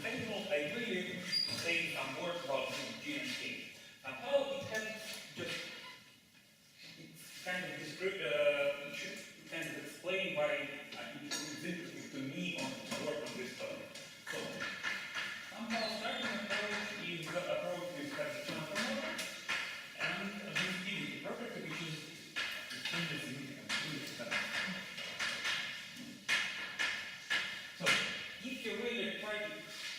second of all, I really say some words about G and K. Somehow it has just, it's kind of kind of explain why it's interesting to me to work on this topic. So, somehow starting approach is the approach with transfer model and additivity property, which is extremely significant. So, if you really try to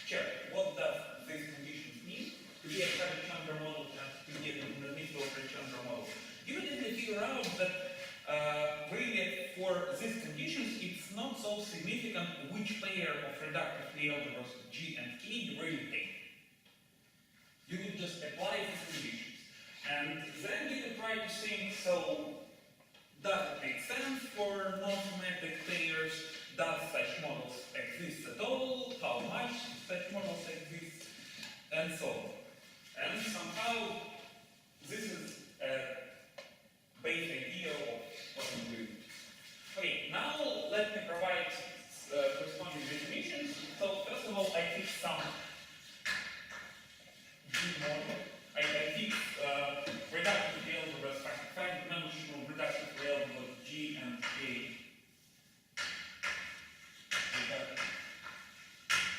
check what does these conditions mean to be a Chandra model and to get an underneath of a Chandra model, you will figure out that really for these conditions it's not so significant which pair of reductive algebras G and K you really take. You will just apply these conditions. And then you can try to think, so does it make sense for non-symmetric pairs? Does such models exist at all? How much such models exist? And so on. And somehow this is a base idea of what I'm doing. Okay, now let me provide corresponding definitions. So first of all, I fix some G model. I fix reductive algebras, five-dimensional reductive algebras G and K.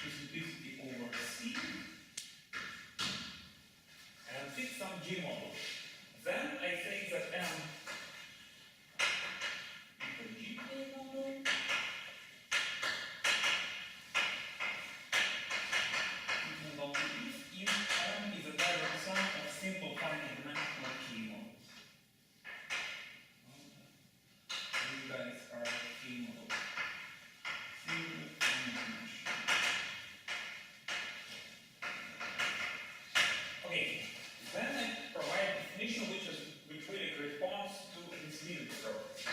Simplicity over C. And fix some G models. Then I say that M is a G model. And only if M is a direct sum of simple finite-dimensional K models. These guys are K models. Simple finite-dimensional. Okay, then I provide a definition which really corresponds to its limit property.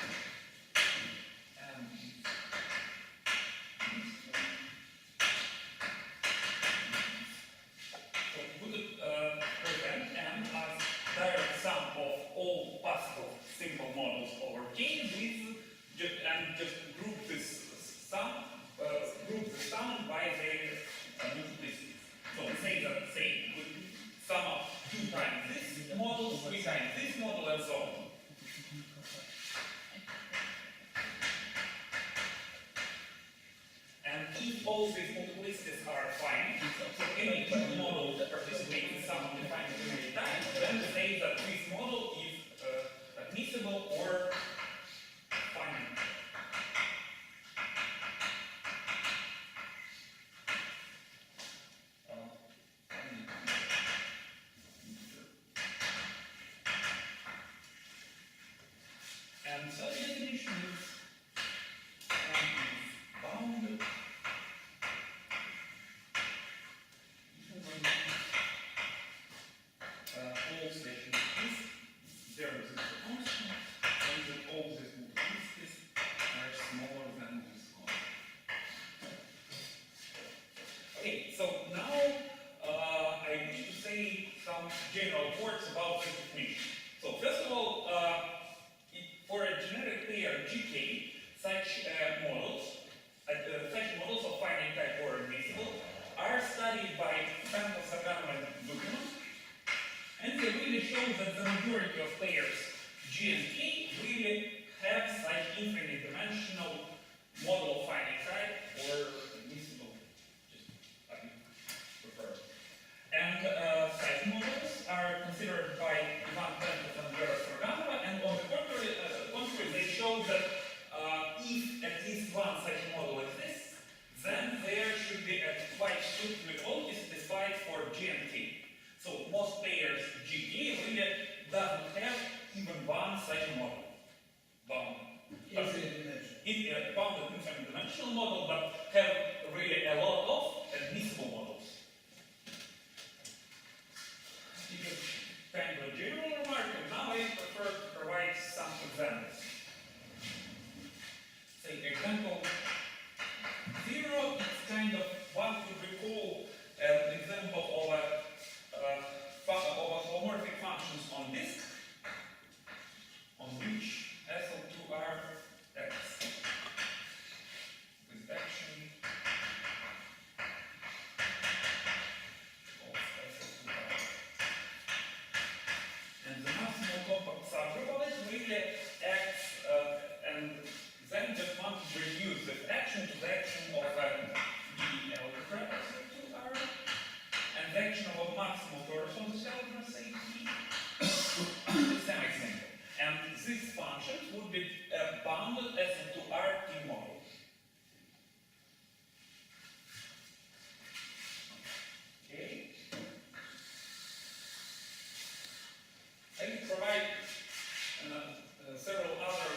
So we could present M as direct sum of all possible simple models over K with and just group this sum, by their multiplicity. So we say that we sum up 2 times this model, 3 times this model, and so on. And if all these multiplicities are finite, so any 2 models that participate in some undefined unary time, then we say that this model is admissible or finite. And so the definition is bounded even when all stations is there is a constant and that all these multiplicities are smaller than this one. Okay, so now I wish to say some general words about this definition. So first of all, for a generic pair GK, such models of finite type or admissible are studied by Penkov, and Bremen, and they really show that the majority of pairs G and K really have such infinite dimensional model of finite type or admissible, just like you prefer. And such models are considered by Penkov and and on the contrary, they show that if at least one such model exists, then there should be a quite strictly only satisfied for G and K. So most pairs GK really doesn't have even one such model. and the action of a maximal torus on this algebra, say P, is semi-simple. And these functions would be bounded as a 2RT model. Okay. I can provide several other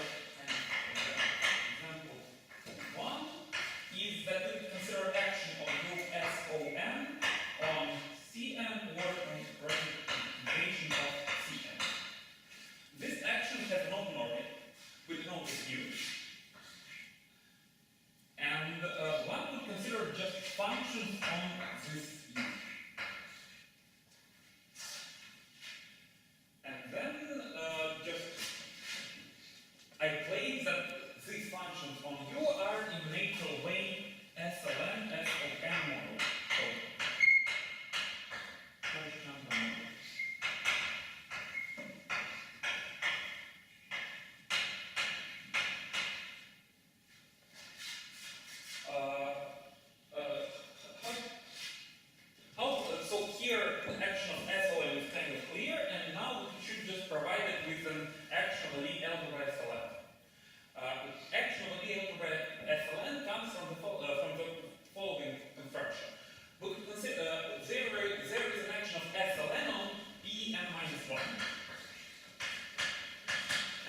examples. One is that we consider action of group SOM on Cn or on representation of Cn. This action has an open orbit with an open U. And one would consider just functions on this U. And then I claim that these functions on U are in natural way SLN, SOM model. So, so here the action of SLN is kind of clear, and now we should just provide it with an action of Lie algebra SLN. Action of Lie algebra SLN comes from the following construction. We could consider there is an action of SLN on Pn-1.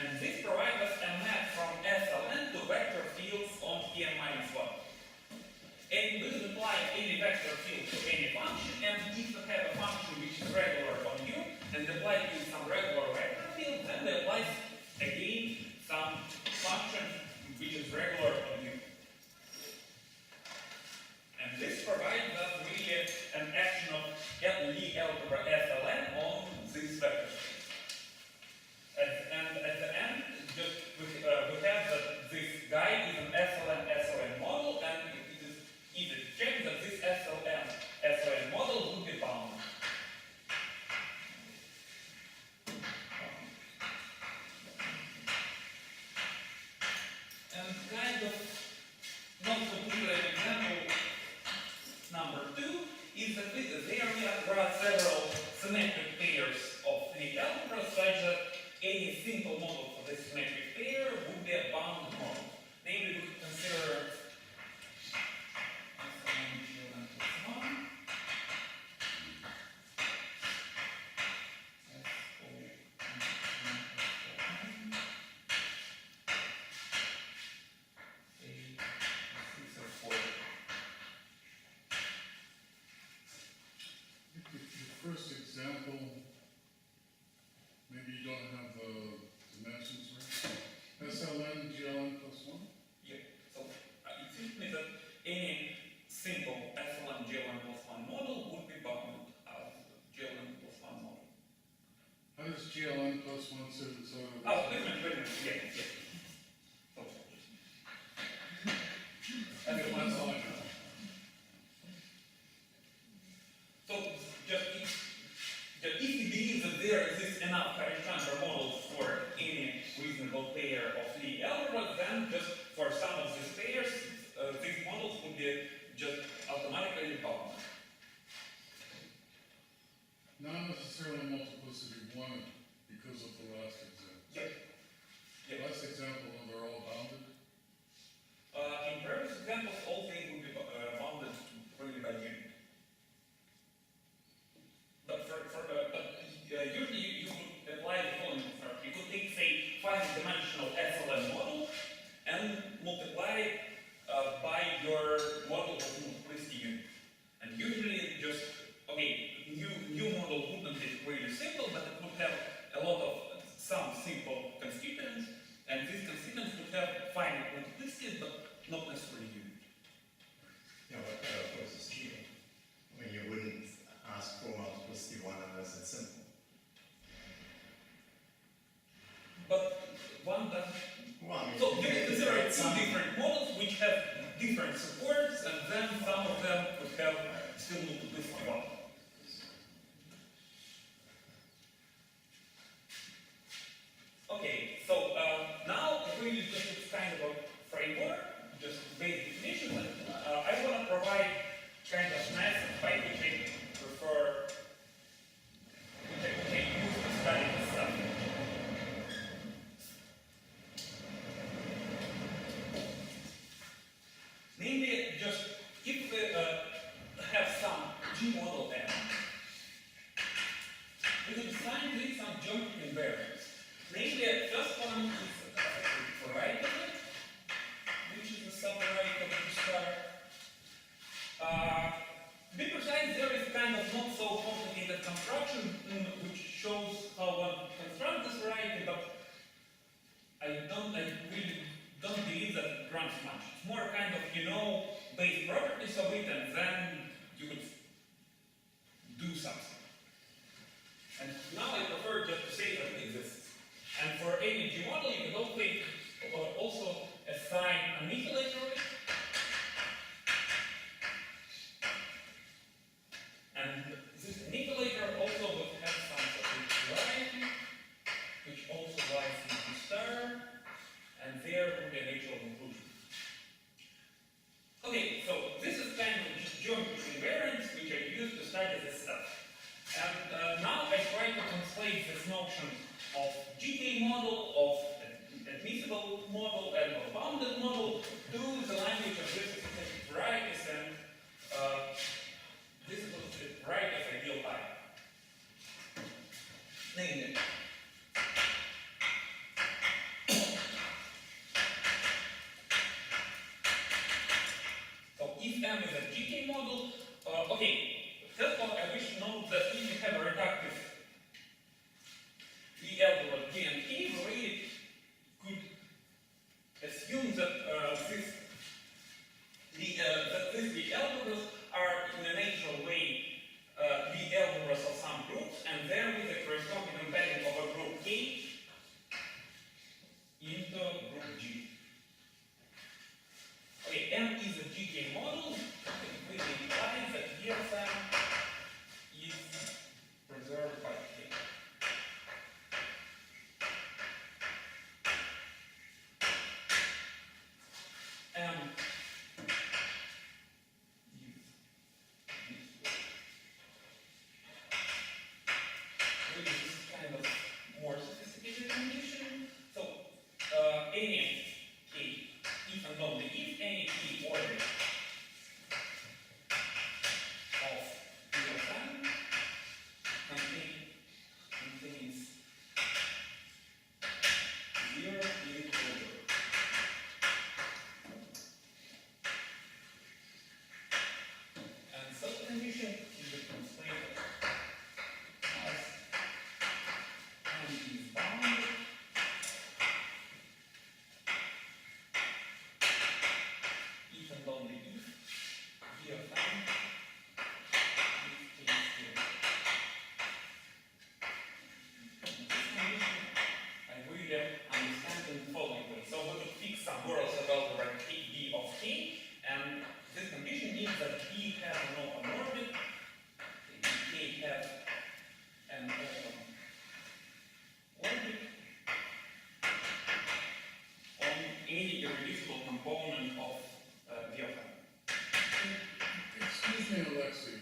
And this provides us a map from SLN to vector fields on Pn-1. And we could apply any vector field to any function, and if we have a function which is regular on U, and apply it to some regular vector field, then we apply again some function which is regular on U. And this provides us really an action of Lie algebra SLN on this vector space. And at the end, just we have that this guy is an SLN model, and it is easy to check that this SLN model would be bounded. And kind of not so clear example number 2 is that there are several symmetric pairs of Lie algebra such that any simple model for this symmetric pair would be a bounded model. Namely, we could consider first example, maybe you don't have the dimensions right. SLN, GLN plus 1? Yeah, so it seems to me that any simple SLN GLN plus 1 model would be bounded as GLN plus 1 model. How does GLN plus 1 so Oh, wait a minute, yeah. That's all I know. So, just if we believe that there exists enough Harry-Chandra models for any reasonable pair of Lie algebra, then just for some of these pairs, these models would be just automatically bounded. Not necessarily multiplicity 1 because of the last example. Yep. Last example, they're all bounded. In previous examples, all things would be bounded really by unit. But usually you could apply the following construction. You could take, say, finite-dimensional SLN model and multiply it by your model of multiplicity unit. And usually just, new model wouldn't be really simple, but it would have a lot of some simple constituents, and these constituents would have finite multiplicity, but not necessarily unit. Yeah, but of course it's cheating. I mean, you wouldn't ask for multiplicity 1 unless it's simple. But one doesn't. Well, I mean, So you can consider two different models which have different supports, and then some of them would have still multiplicity 1. Okay, so now we will just kind of a framework, just basic definition. I want to provide kind of method by which I prefer G model M. We can define these some geometry invariants. Namely, the first one is variable, which is the subvariable to start. To be precise, there is kind of not so complicated construction which shows how one constructs this variety, but I really don't believe that it runs much. It's more kind of, base properties of it, and then you could do something. And now I prefer just to say that it exists. And for any G model, you can also assign a methylator of it. And this manipulator also will have some sort of variety, which also lies in the star, and there will be a natural conclusion. Okay, so this is kind of just geometry invariants which I use to study this stuff. And now I try to translate this notion of GK model, of admissible model, and of bounded model to the language of this specific varieties, and this is the variety of ideal I. Namely, so if M is a GK model, okay, first of all, I wish to note that if you have a reductive V algebra G and K, we really could assume that these V algebras are in a natural way V algebras of some groups, and there with the corresponding embedding of a group K into group G. Okay, M is a GK model. It really implies that here M is preserved by K. M is this kind of more sophisticated condition. So any K, if and only if any K orbit of M contains zero unit order. And such condition can be translated as M is bounded if and only if V of M is K zero. In this condition, I really understand in the following way. So we could fix some worlds about the B of K, and this condition means that B has an open orbit, K has an open orbit on any irreducible component of V of M. Excuse me, Alexey,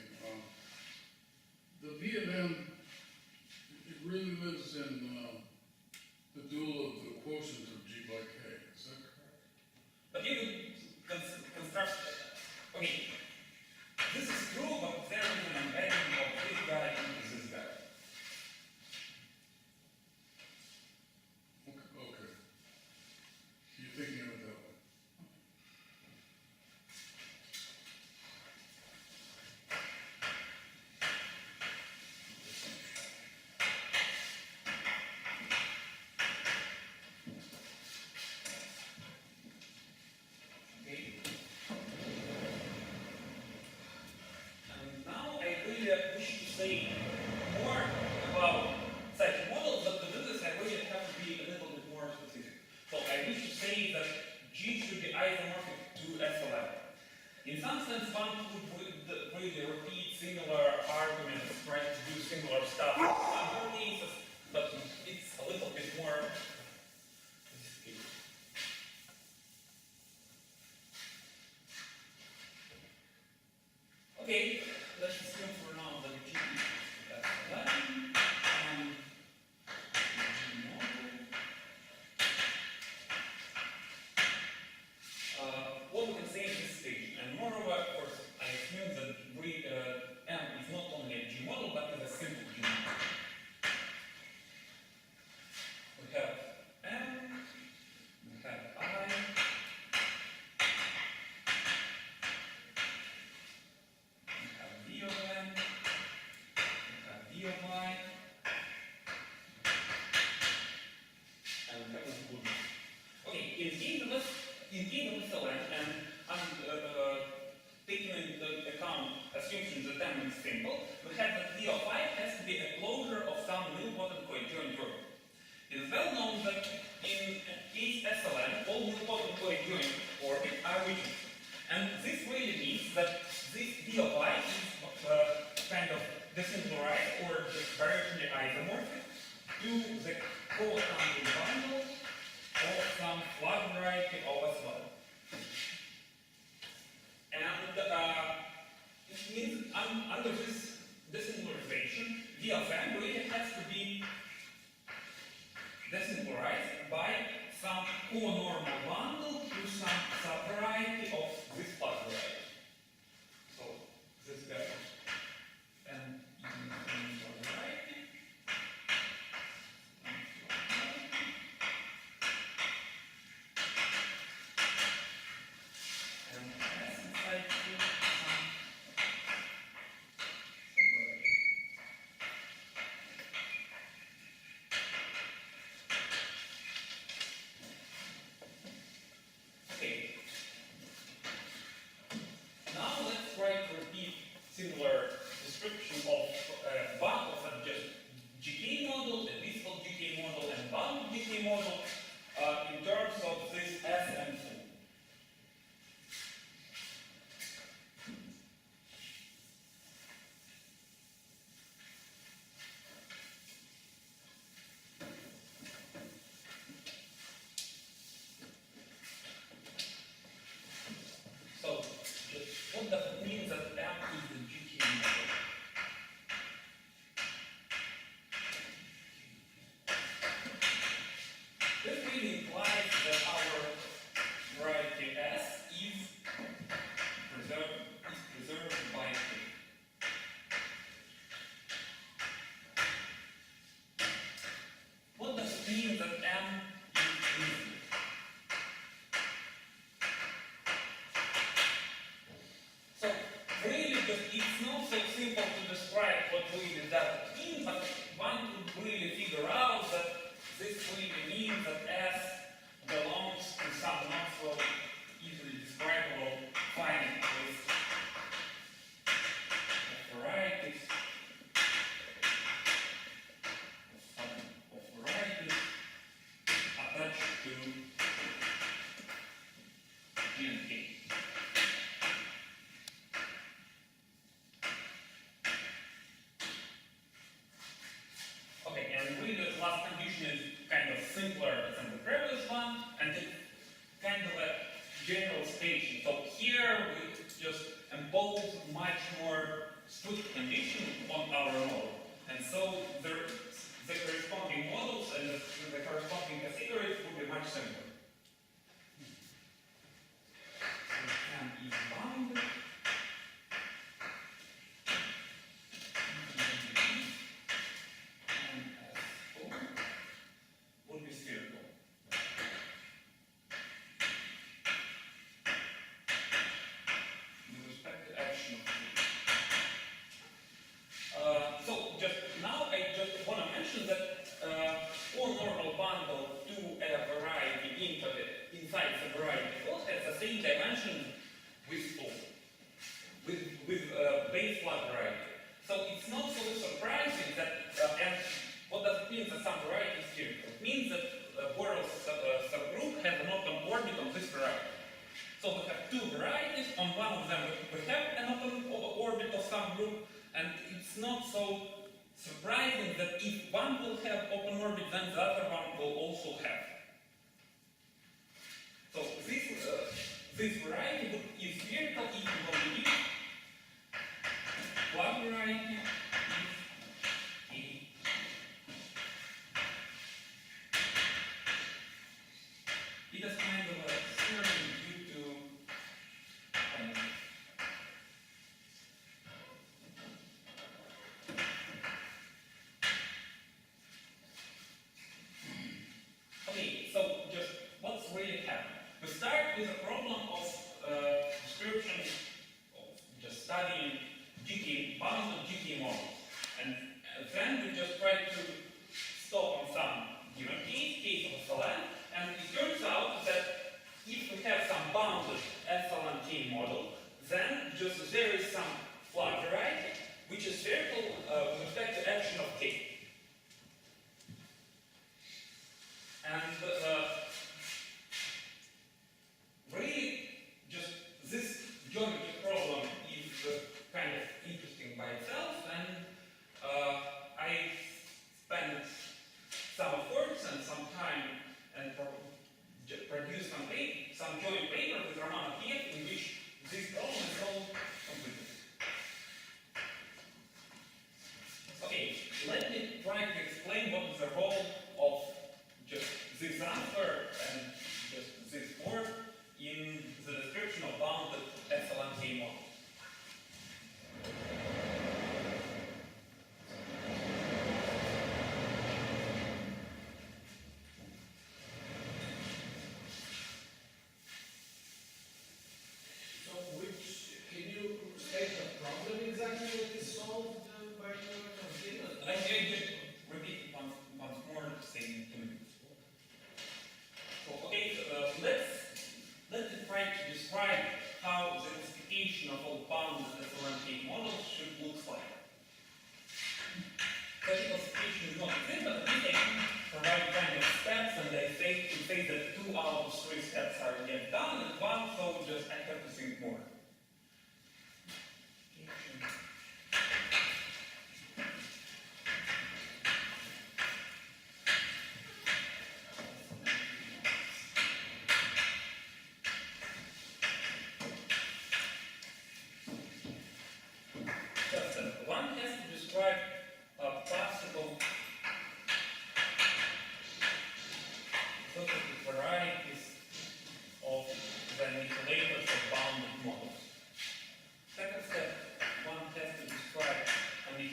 the V of M, it really lives in the dual of the quotient of G by K, is that correct? But you could construct, okay, this is true, but there is an embedding of this guy into this guy. Okay. You're thinking of it that way. Okay. And now I really wish to say more about such models, but to do this I really have to be a little bit more specific. So I wish to say that G should be isomorphic to S11. In some sense, one could really repeat similar arguments, try to do similar stuff in other cases, but it's a little bit more sophisticated. Okay, let's assume for now that G is S11 and G model. What we can say in this stage, and moreover, of course, I assume that M assignment is simple. We have that V of I has to be a closure of some nilpotent coadjoint orbit. It is well known that in case SLN, all nilpotent coadjoint orbits are Richardson. And this really means that this V of I is kind of desingularized or just directly isomorphic to the co-assembly bundle of some flat variety of S1. And it means under this desingularization, V of M really has to be desingularized by some co-normal bundle to some subvariety of this flat variety. So this guy and variety. And S inside here some okay. Now let's try to repeat similar description of bundles of just GK model, a default GK model, and bundle GK model in terms of this S and O. So, just what does it mean that M is the GK model? This really implies that our variety S is preserved by K. What does it mean that M is reasonable? So really, it's not so simple to describe what really that means, but one could really figure out that this really means that S belongs to some not so easily describable finite list of varieties. Of varieties attached to G and K. Okay, and really the last condition is kind of simpler than the previous one, and it's kind of a general station. So here we just impose much more strict condition on our model. And so the corresponding models and the corresponding categories will be much simpler. So M is bounded. Would be spherical. With respect to action of so just now I just want to mention that for normal bundle to a variety inside the variety field has the same dimension with O, with base flat variety. So it's not so surprising that and what does it mean that some variety is spherical? It means that Borel subgroup has an open orbit on this variety. So we have two varieties. On one of them we have an open orbit of some group, and it's not so surprising that if one will have open orbit, then the other one will also have. So this variety is spherical if you will use one variety. It is kind of a theorem due to okay, so just what's really happening? We start with a problem of description of just studying GK, bounded GK model.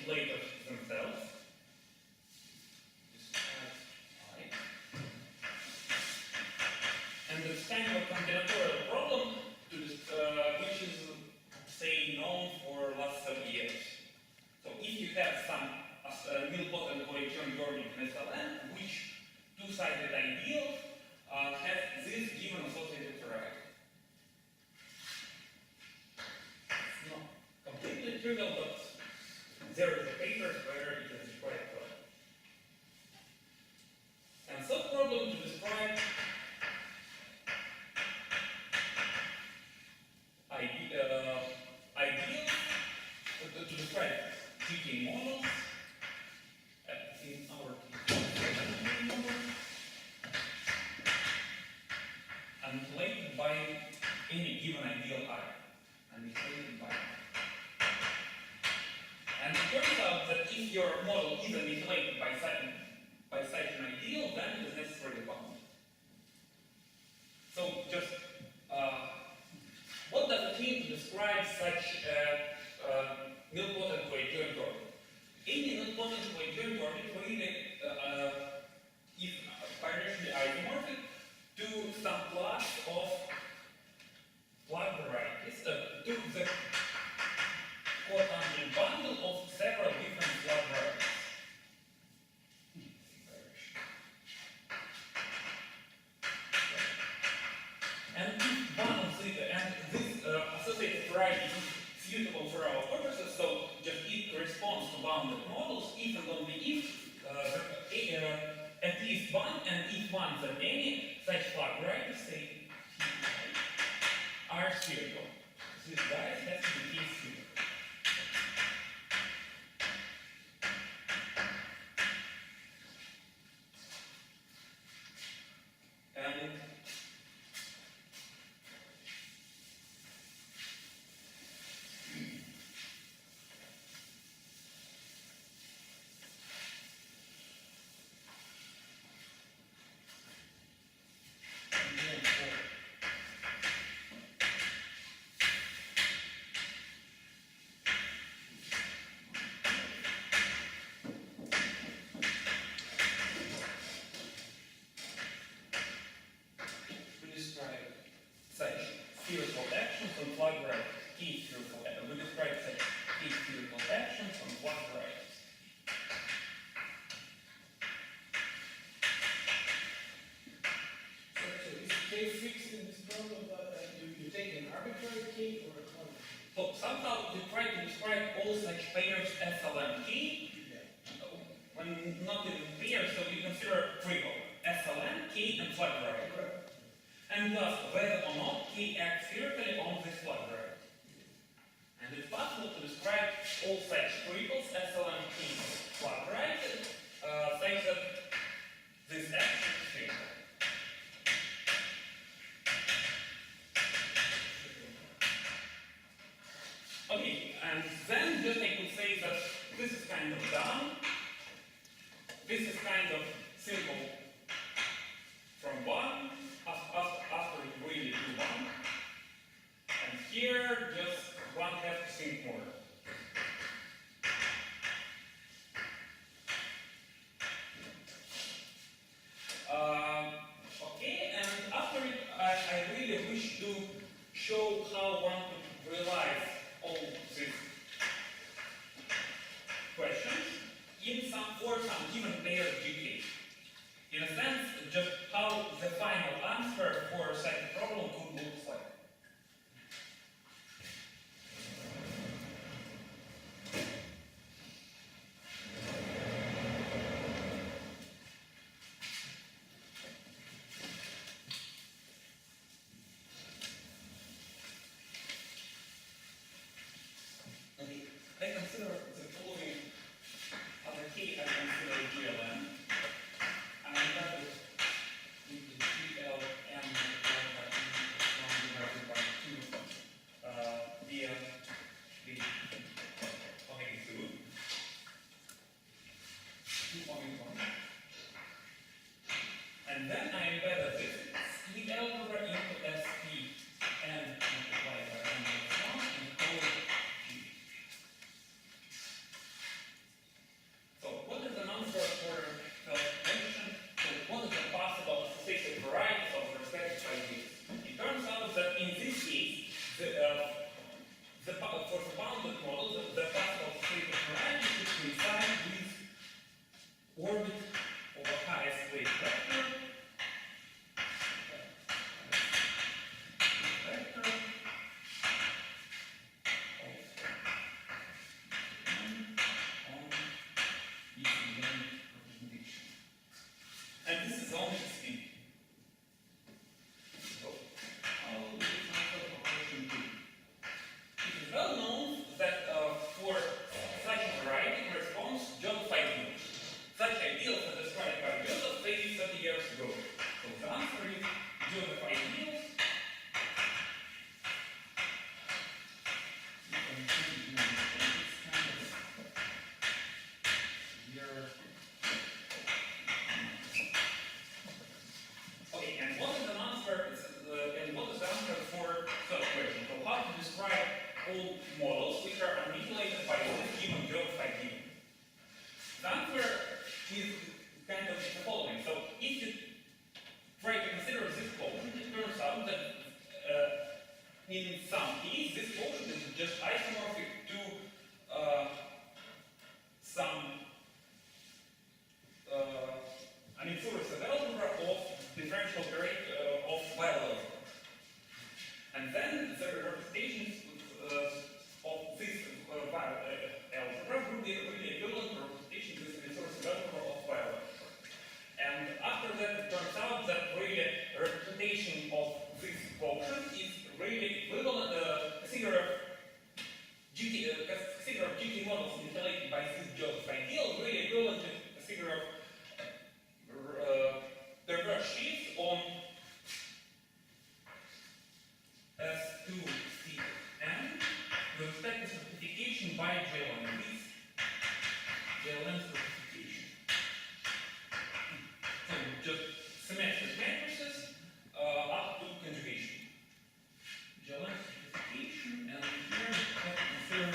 inflators themselves. Right. And it's kind of a combinatorial problem which is, say, known for last 30 years. So if you have some nilpotent Jordan SLN, which two-sided ideal has this given associated variety. It's not completely trivial, but there is a paper where it is described well. And so problem to describe ideals, to describe GK models in our model, inflated by any given ideal I. And inflated by. And it turns out that if your model is inflated by such an ideal, then it is necessarily bound. So just what does it mean to describe such nilpotent coherent orbit? Any nilpotent coherent orbit really is partially isomorphic to some class of plug varieties, to the cotangent bundle of several different plug varieties. And if one of this associated variety is suitable for our purposes, so just it corresponds to bounded models if and only if at least one, and if one that any such plug varieties, say, are spherical. This guy has to be spherical. And spherical actions on plug varieties. Key spherical actions. We describe such key spherical actions on plug varieties. So is K fixed in this problem? You take an arbitrary K or a quantity? So somehow we try to describe all such pairs SLN K. When not even pairs, so we consider triple SLN, K, and plug variety. And thus, whether or not K acts spherically on this plug variety. And it's possible to describe all such triples, SLN, K, plug variety, such that this action is spherical. Okay, and then just I could say that this is kind of done. This is kind of simple from one. After you really do one, and here just one has to think more. Okay, and after it, I really wish to show how one could realize all these questions for some given pair of GK. In a sense, just how the final answer for such a problem could look like. I consider the following other key, I consider GLM, and that is zone 16. So, I'll leave my question to. It is well known that for such a variety corresponds Joseph ideal. Such ideals are described by Joseph 30 years ago. So the answer is Joseph ideals. You can see here, this kind of here. Okay, and what is the answer? And what is the answer for such question? So how to describe all models which are manipulated by this given Joseph ideal? The answer is kind of the following. So if you try to consider this quotient, it turns out that in some case this quotient is just isomorphic to some so it's an algebra of differential operator of Weyl algebra. And then the representations of this algebra would be really equivalent to representation with the source algebra of Weyl algebra. And after that, it turns out that really representation of this quotient is really equivalent figure of GT models manipulated by this Joseph ideal, really equivalent to a figure of the reverse sheets on S2Cn with respect to certification by JLN. This JLN certification. So just symmetric matrices up to conjugation. JLN certification, and here we have to consider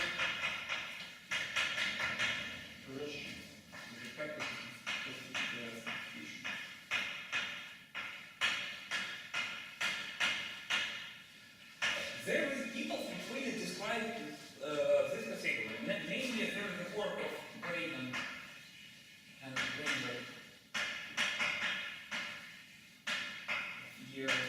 reverse sheets with respect to certification. There is people who really describe this category. Namely, there is the work of Bremen and Greenberg. Year 96.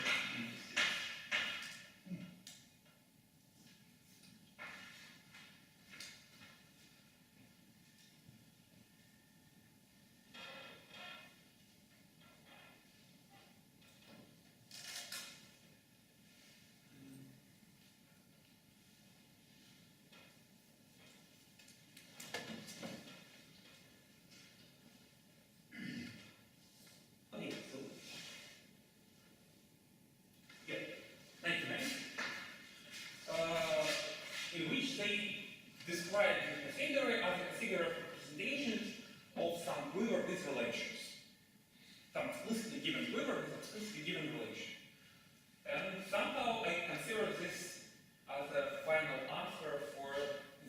Okay, so yeah, 99. In which they describe the category as a figure of representations of some quiver-with relations. Some explicitly given quiver with explicitly given relation. And somehow I consider this as a final answer for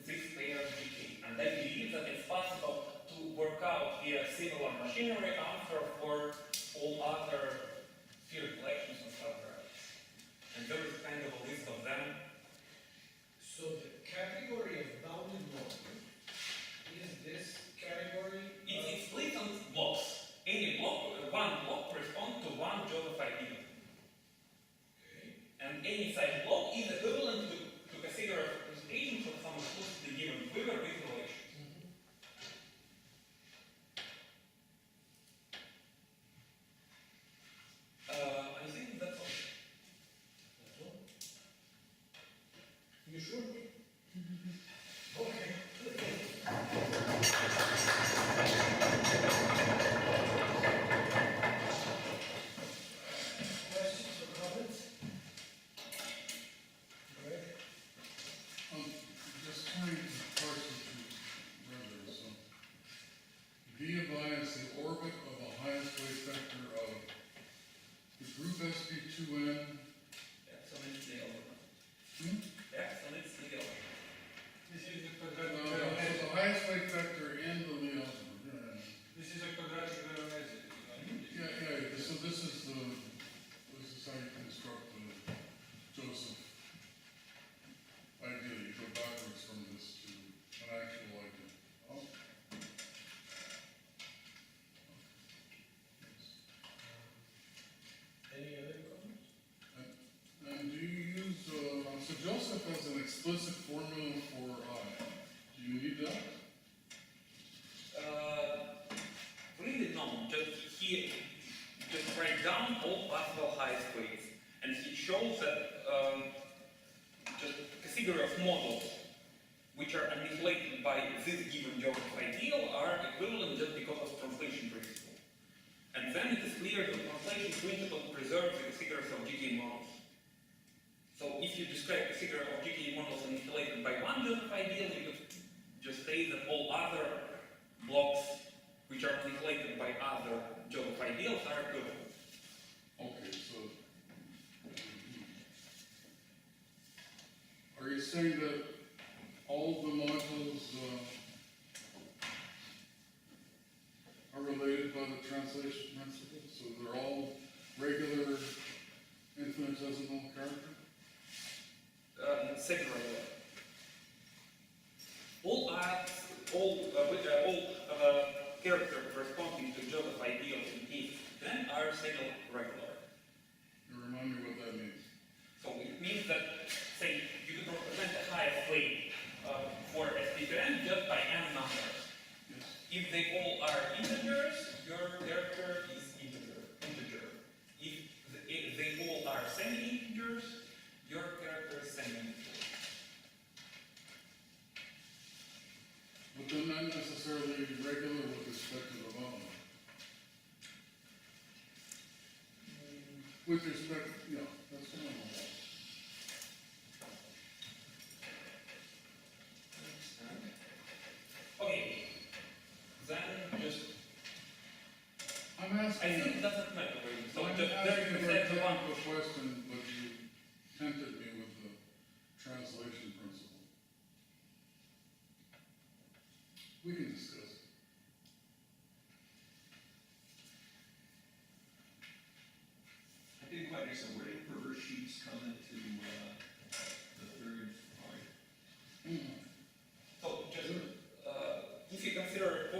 this pair GK. And I believe that it's possible to work out via similar machinery answer for all other field collections of subvarieties. And there is kind of a list of them. So the category of bounded model is this category? It's split on blocks. Any block, one block corresponds to one Joseph ideal. Okay. And any such block is equivalent to consider representations of some explicitly given quiver with relations. I think that's all. That's all? You sure? Okay. Questions or comments? Greg? Just trying to parse what you read there, so. Via is the orbit of the highest wave vector of the group SP2N. Exponentially algebra. Hmm? Exponentially algebra. This is the So quadratic the highest wave vector in the Lie algebra. This is a quadratic veronese. Yeah, so this is how you construct the Joseph ideal. You go backwards from this to an actual ideal. Oh. Any other comments? And do you use, so Joseph has an explicit formula for I. Do you need that? this given Joseph ideal are equivalent just because of translation principle. And then it is clear that translation principle preserves the figures of GK models. So if you describe the figure of GK models initiated by one Joseph ideal, you could just say that all other blocks which are translated by other Joseph ideals are equivalent. Okay, so. Are you saying that all the modules are related by the translation principle? So they're all regular infinitesimal character? Second regular. All characters corresponding to Joseph ideals in case then are second regular. You remind me what that means. So it means that, say, you could represent the highest weight for SPPN just by n numbers. Yes. If they all are integers, your character is integer. If they all are semi-integers, your character is semi-integer. But they're not necessarily regular with respect to the volume. With respect, yeah, that's fine. Okay, then just, I'm I asking, think it doesn't matter really. So I'm just asking a there's very exactly one. technical question, but you tempted me with the translation principle. We can discuss it. I didn't quite understand, where did reverse sheets come into the third part? So just if you consider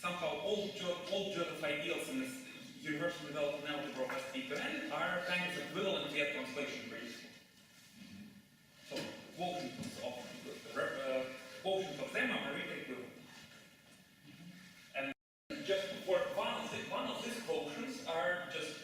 somehow all Joseph ideals in this universal development algebra of SPPN are kind of equivalent to a translation principle. So quotients of them are really equivalent. And just for one of these quotients are just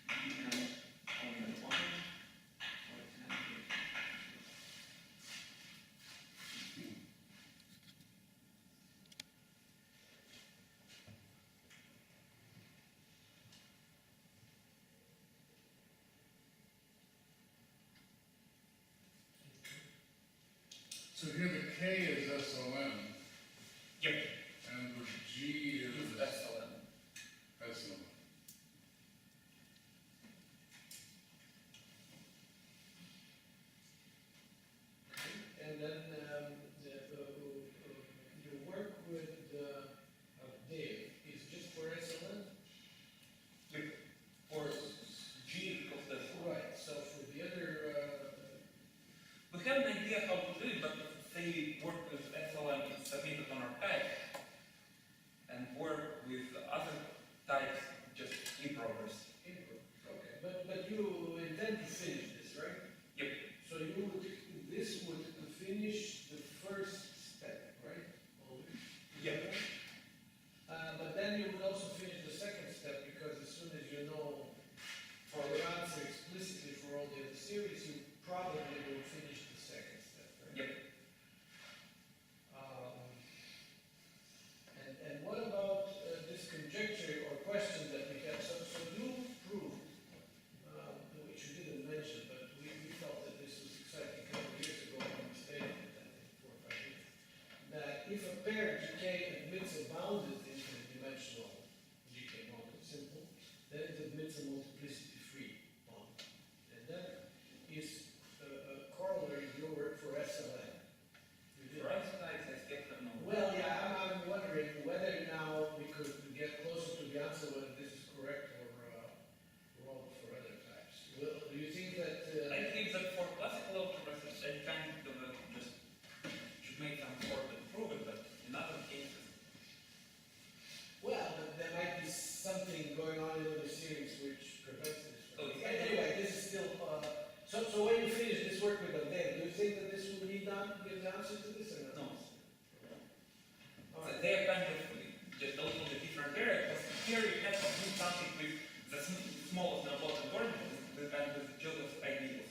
and only one, or 10. So here the K is SLN, Yep. and the G is Excellent. SLN. And then, your work with, Dave is just for SLN? For G, because that's Right, so for the other, we have an idea how to do it, but they work with SLM and submit it on our page, and work with other types just in progress. input, okay, but you intend to finish this, right? Yep. So you would, this would finish the first step, right? Yep. But then you would also finish the second step, because as soon as you know your answer explicitly for all the other series, you probably will finish the second step, right? Yep. And what about this conjecture or question that we have? So you proved, which you didn't mention, but we felt that this was exciting a couple of years ago, I'm mistaken, I think 4 or 5 years, that if a pair GK admits a bounded infinite-dimensional GK bond, it's simple, then it admits a multiplicity-free bond. And that is a corollary of your work for SLN. You did. For us, I still have no. Well, yeah, I'm wondering whether now we could get closer to the answer whether this is correct or wrong for other types. Well, do you think that? I think that for classical algebras, I kind of just should make some effort to prove it, but in other cases, Well, there might be something going on in the series which prevents this. So it's- Anyway, this is still. So when you finish this work with them, then do you think that this will be done? Give the answer to this or not? no. All right. They are kind of just a little bit different area, because here you have to do something with the smallest important orbitals, and with Joseph's ideals,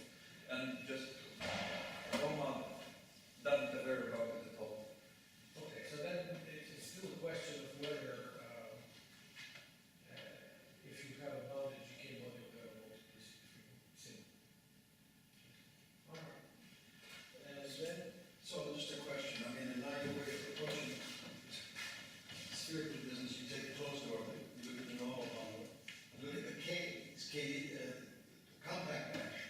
and just Roma doesn't aware about it at all. Okay, so then it's still a question of whether, if you have a bounded GK model, you have a multiplicity simple. All right. And then, So just a question, I mean, in either way of approaching spherical business, you take a closed orbit, you look at the normal bundle, look at the compact mesh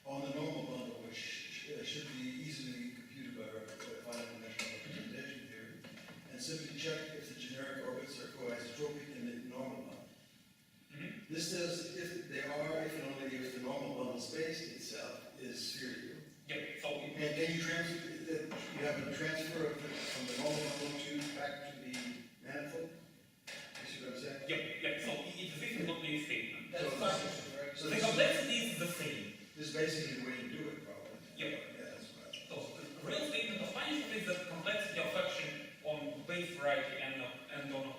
on the normal bundle, which should be easily computed by our finite dimensional representation theory, and simply check if the generic orbits are coisotropic in the normal bundle. This says if they are, if and only if the normal bundle space itself is spherical. Yeah, so And can you transfer, you have a transfer of from the normal bundle to back to the manifold? You see what I'm saying? so it's a completely statement. that's So- partition, right? So The this complexity is the same. is basically the way you do it, probably. Yep. Yeah, that's right. So the real statement of financial is that complexity of action on base variety and on a normal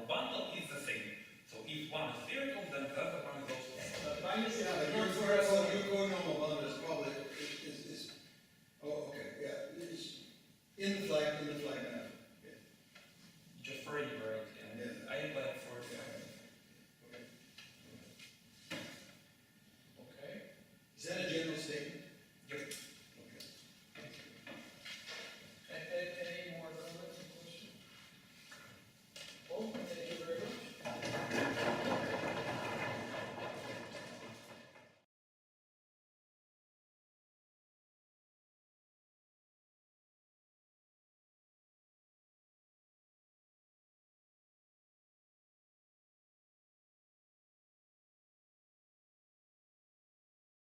bundle is the same. So if one is spherical, then the other one is also. But I understand,